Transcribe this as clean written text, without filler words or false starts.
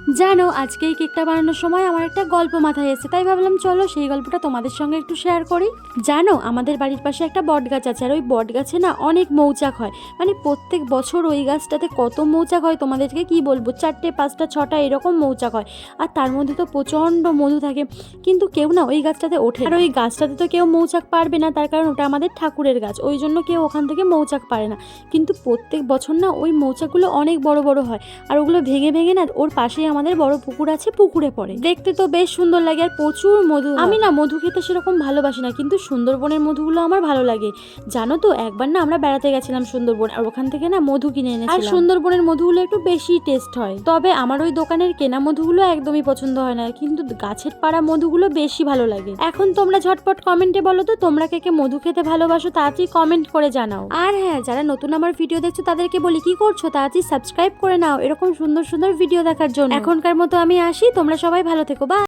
জানো আজকে এই কেকটা বানানোর সময় আমার একটা গল্প মাথায় এসেছে, তাই ভাবলাম চলো সেই গল্পটা তোমাদের সঙ্গে একটু শেয়ার করি। জানো আমাদের বাড়ির পাশে একটা বট গাছ আছে, আর ওই বট গাছে না অনেক মৌচাক হয়। মানে প্রত্যেক বছর ওই গাছটাতে কত মৌচাক হয় তোমাদেরকে কি বলবো, 4টে 5টা 6টা এরকম মৌচাক হয়। আর তার মধ্যে তো প্রচণ্ড মধু থাকে, কিন্তু কেউ না ওই গাছটাতে ওঠে। আর ওই গাছটাতে তো কেউ মৌচাক পারবে না, তার কারণ ওটা আমাদের ঠাকুরের গাছ, ওই জন্য কেউ ওখান থেকে মৌচাক পারে না। কিন্তু প্রত্যেক বছর না ওই মৌচাকগুলো অনেক বড় বড় হয়, আর ওগুলো ভেঙে ভেঙে না ওর পাশেই আমাদের বড় পুকুর আছে, পুকুরে পড়ে। দেখতে তো বেশ সুন্দর লাগে আর প্রচুর মধু। আমি না মধু খেতে সেরকম ভালোবাসি না, কিন্তু সুন্দরবনের মধুগুলো আমার ভালো লাগে। জানো তো একবার না আমরা বেড়াতে গেছিলাম সুন্দরবন, আর ওখান থেকে না মধু কিনে এনেছিলাম। আর সুন্দরবনের মধুগুলো একটু বেশি টেস্ট হয়, তবে আমার ওই দোকানের কেনা মধুগুলো একদমই পছন্দ হয় না, কিন্তু গাছের পাড়া মধুগুলো বেশি ভালো লাগে। এখন তোমরা ঝটপট কমেন্টে বলো তো তোমরা কে কে মধু খেতে ভালোবাসো, তাড়াতাড়ি কমেন্ট করে জানাও। আর হ্যাঁ, যারা নতুন আমার ভিডিও দেখছো তাদেরকে বলি কি করছো, তাড়াতাড়ি সাবস্ক্রাইব করে নাও এরকম সুন্দর সুন্দর ভিডিও দেখার জন্য। এখনকার মতো আমি আসি, তোমরা সবাই ভালো থেকো, বাই।